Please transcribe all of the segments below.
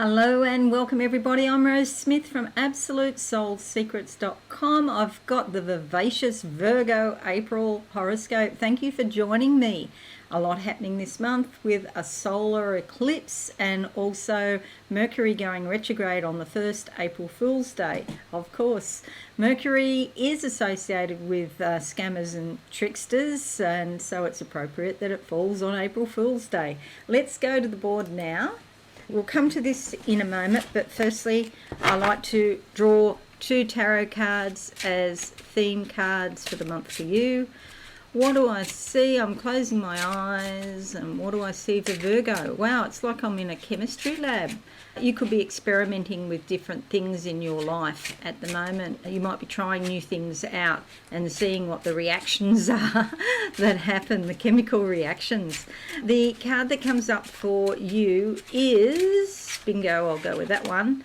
Hello and welcome everybody. I'm Rose Smith from AbsoluteSoulSecrets.com. I've got the vivacious Virgo April horoscope. Thank you for joining me. A lot happening this month with a solar eclipse and also Mercury going retrograde on the 1st April Fool's Day. Of course, Mercury is associated with scammers and tricksters, and so it's appropriate that it falls on April Fool's Day. Let's go to the board now. We'll come to this in a moment, but firstly I like to draw 2 tarot cards as theme cards for the month for you. What do I see? I'm closing my eyes, and what do I see for Virgo? Wow, it's like I'm in a chemistry lab. You could be experimenting with different things in your life at the moment. You might be trying new things out and seeing what the reactions are that happen, the chemical reactions. The card that comes up for you is, bingo, I'll go with that one.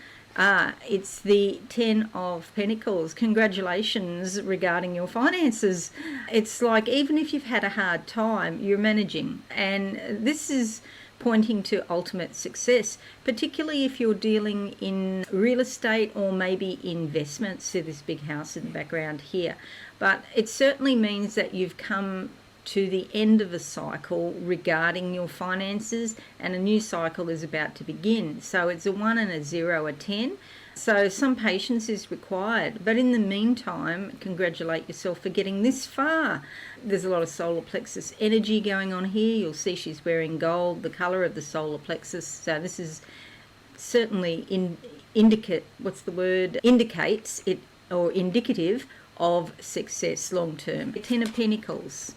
It's the 10 of Pentacles. Congratulations regarding your finances. It's like even if you've had a hard time, you're managing. And this is pointing to ultimate success, particularly if you're dealing in real estate or maybe investments. See this big house in the background here. But it certainly means that you've come to the end of a cycle regarding your finances, and a new cycle is about to begin. So it's a 1 and a 0, a 10. So some patience is required, but in the meantime, congratulate yourself for getting this far. There's a lot of solar plexus energy going on here. You'll see she's wearing gold, the color of the solar plexus. So this is certainly indicates it, or indicative of success long term. 10 of Pentacles.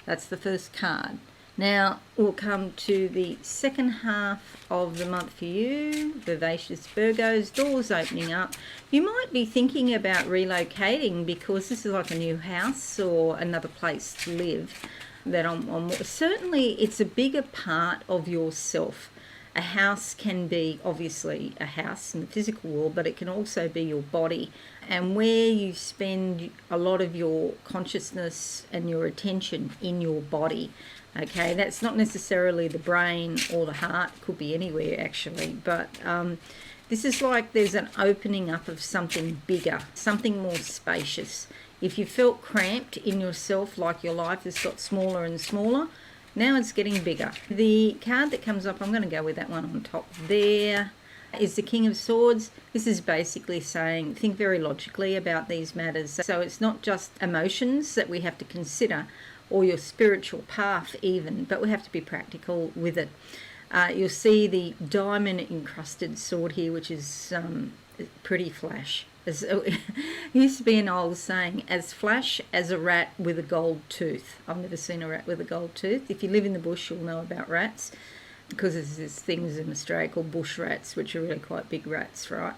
That's the first card. Now we'll come to the second half of the month for you, vivacious Virgos. Doors opening up. You might be thinking about relocating because this is like a new house or another place to live. Certainly it's a bigger part of yourself. A house can be obviously a house in the physical world, but it can also be your body, and where you spend a lot of your consciousness and your attention in your body. Okay, that's not necessarily the brain or the heart, could be anywhere actually, but this is like there's an opening up of something bigger, something more spacious. If you felt cramped in yourself, like your life has got smaller and smaller, now it's getting bigger. The card that comes up, I'm going to go with that one on top there, is the King of Swords. This is basically saying think very logically about these matters. So it's not just emotions that we have to consider, or your spiritual path even, but we have to be practical with it. You'll see the diamond encrusted sword here, which is pretty flash. It used to be an old saying, as flash as a rat with a gold tooth. I've never seen a rat with a gold tooth. If you live in the bush, you'll know about rats, because there's things in Australia called bush rats, which are really quite big rats, right?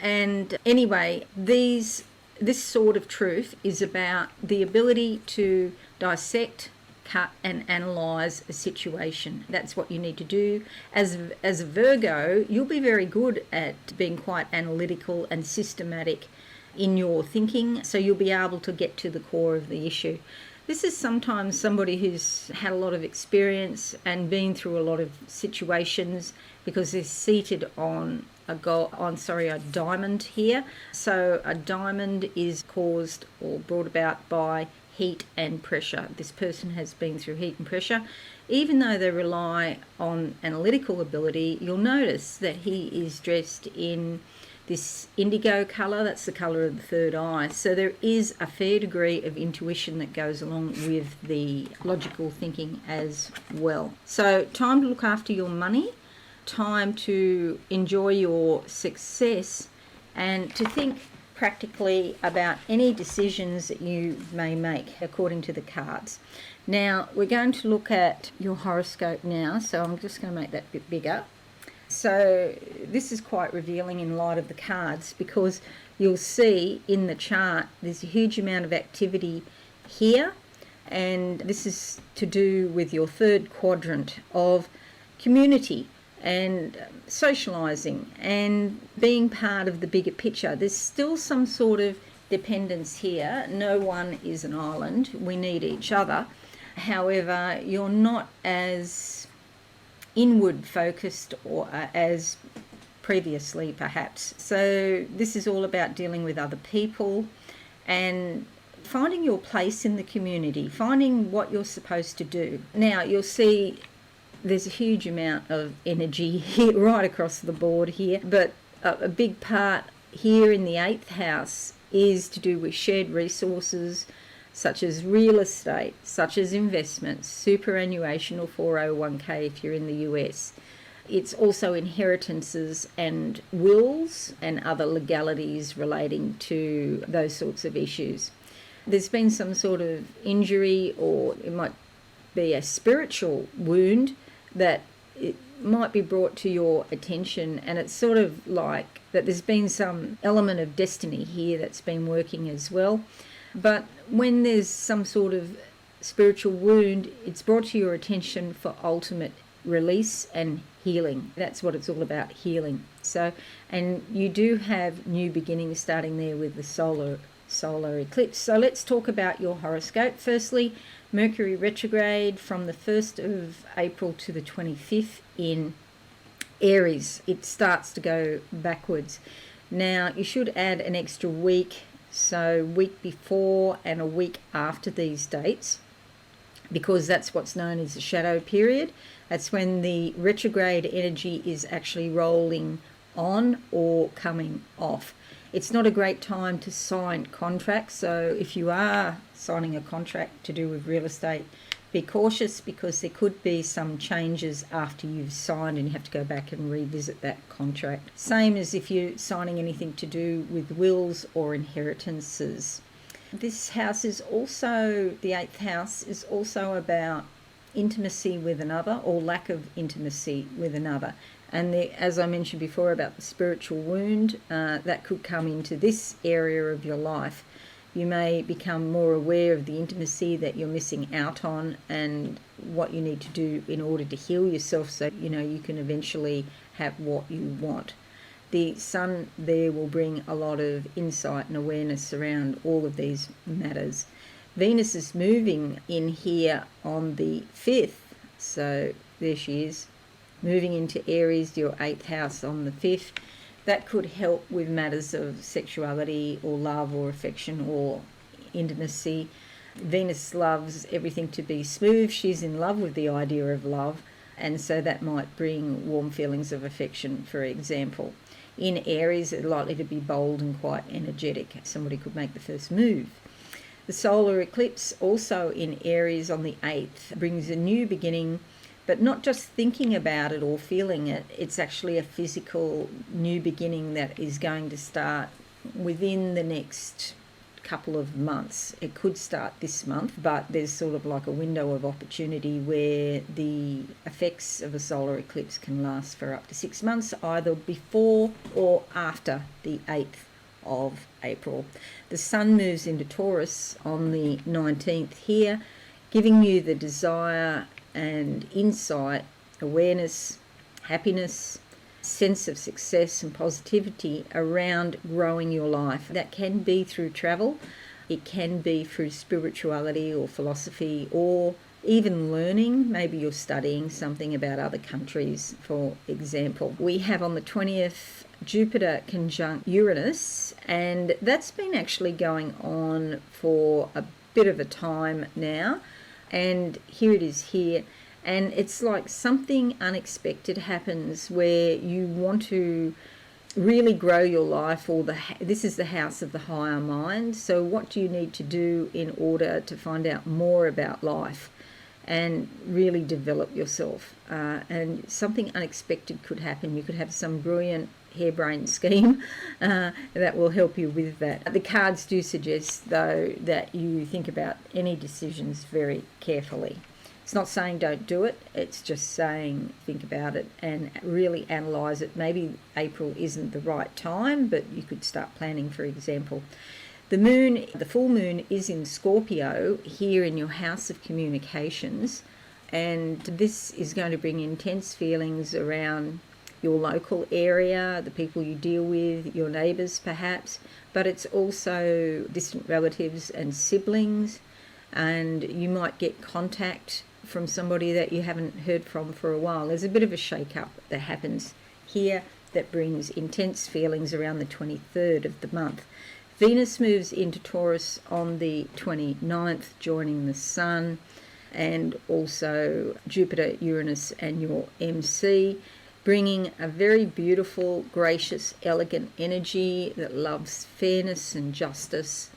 And anyway, this sort of truth is about the ability to dissect, cut and analyze a situation. That's what you need to do. As a Virgo, you'll be very good at being quite analytical and systematic in your thinking, so you'll be able to get to the core of the issue. This is sometimes somebody who's had a lot of experience and been through a lot of situations, because they're seated on a diamond here. So a diamond is caused or brought about by heat and pressure. This person has been through heat and pressure. Even though they rely on analytical ability, you'll notice that he is dressed in this indigo colour. That's the colour of the third eye. So there is a fair degree of intuition that goes along with the logical thinking as well. So time to look after your money, time to enjoy your success, and to think practically about any decisions that you may make according to the cards. Now we're going to look at your horoscope now, so I'm just going to make that a bit bigger. So this is quite revealing in light of the cards, because you'll see in the chart there's a huge amount of activity here, and this is to do with your third quadrant of community and socialising and being part of the bigger picture. There's still some sort of dependence here. No one is an island. We need each other. However, you're not as inward focused or as previously perhaps. So this is all about dealing with other people and finding your place in the community, finding what you're supposed to do. Now you'll see there's a huge amount of energy here, right across the board here, but a big part here in the 8th house is to do with shared resources, such as real estate, such as investments, superannuation or 401k if you're in the US. It's also inheritances and wills and other legalities relating to those sorts of issues. There's been some sort of injury, or it might be a spiritual wound that it might be brought to your attention, and it's sort of like that there's been some element of destiny here that's been working as well. But when there's some sort of spiritual wound, it's brought to your attention for ultimate release and healing. That's what it's all about, healing. So, and you do have new beginnings starting there with the solar eclipse. So let's talk about your horoscope. Firstly, Mercury retrograde from the 1st of April to the 25th in Aries. It starts to go backwards. Now, you should add an extra week, so week before and a week after these dates, because that's what's known as the shadow period. That's when the retrograde energy is actually rolling on or coming off. It's not a great time to sign contracts, so if you are signing a contract to do with real estate, be cautious, because there could be some changes after you've signed and you have to go back and revisit that contract. Same as if you're signing anything to do with wills or inheritances. This house is also, the 8th house is also about intimacy with another, or lack of intimacy with another. And as I mentioned before about the spiritual wound, that could come into this area of your life. You may become more aware of the intimacy that you're missing out on and what you need to do in order to heal yourself, so you can eventually have what you want. The sun there will bring a lot of insight and awareness around all of these matters. Venus is moving in here on the 5th, so there she is, moving into Aries, your 8th house on the 5th. That could help with matters of sexuality or love or affection or intimacy. Venus loves everything to be smooth. She's in love with the idea of love, and so that might bring warm feelings of affection, for example. In Aries, it's likely to be bold and quite energetic. Somebody could make the first move. The solar eclipse, also in Aries on the 8th, brings a new beginning, but not just thinking about it or feeling it. It's actually a physical new beginning that is going to start within the next couple of months. It could start this month, but there's sort of like a window of opportunity where the effects of a solar eclipse can last for up to 6 months, either before or after the 8th of April. The sun moves into Taurus on the 19th here, giving you the desire and insight, awareness, happiness, sense of success and positivity around growing your life. That can be through travel, it can be through spirituality or philosophy, or even learning. Maybe you're studying something about other countries, for example. We have on the 20th Jupiter conjunct Uranus, and that's been actually going on for a bit of a time now. And here it is here, and it's like something unexpected happens where you want to really grow your life, or this is the house of the higher mind. So what do you need to do in order to find out more about life and really develop yourself? And something unexpected could happen. You could have some brilliant harebrained scheme that will help you with that. The cards do suggest, though, that you think about any decisions very carefully. It's not saying don't do it, it's just saying think about it and really analyse it. Maybe April isn't the right time, but you could start planning, for example. The full moon is in Scorpio here in your house of communications, and this is going to bring intense feelings around your local area, the people you deal with, your neighbours perhaps, but it's also distant relatives and siblings, and you might get contact from somebody that you haven't heard from for a while. There's a bit of a shake-up that happens here that brings intense feelings around the 23rd of the month. Venus moves into Taurus on the 29th, joining the Sun, and also Jupiter, Uranus, and your MC, bringing a very beautiful, gracious, elegant energy that loves fairness and justice,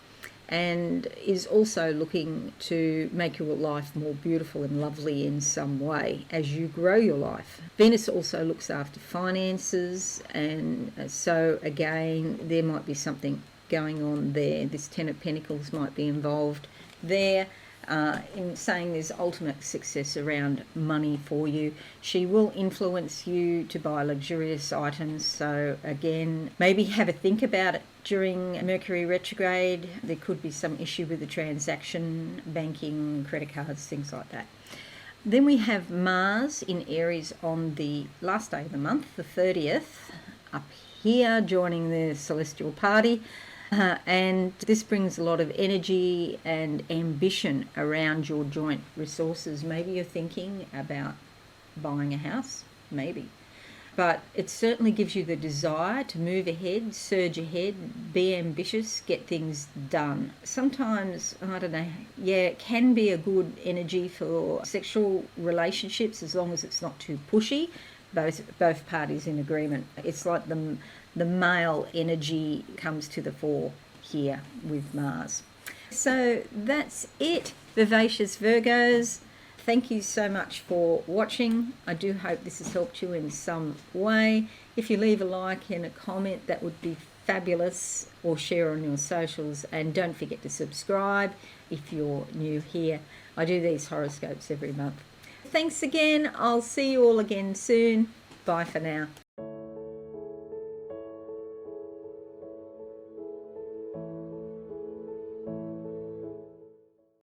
and is also looking to make your life more beautiful and lovely in some way as you grow your life. Venus also looks after finances, and so again, there might be something going on there. This Ten of Pentacles might be involved there. In saying there's ultimate success around money for you. She will influence you to buy luxurious items, so again, maybe have a think about it during Mercury retrograde. There could be some issue with the transaction, banking, credit cards, things like that. Then we have Mars in Aries on the last day of the month, the 30th, up here joining the celestial party. And this brings a lot of energy and ambition around your joint resources. Maybe you're thinking about buying a house, maybe. But it certainly gives you the desire to move ahead, surge ahead, be ambitious, get things done. Sometimes, I don't know, it can be a good energy for sexual relationships as long as it's not too pushy. Both parties in agreement. It's like the male energy comes to the fore here with Mars. So that's it, vivacious Virgos. Thank you so much for watching. I do hope this has helped you in some way. If you leave a like and a comment, that would be fabulous, or share on your socials. And don't forget to subscribe if you're new here. I do these horoscopes every month. Thanks again. I'll see you all again soon. Bye for now.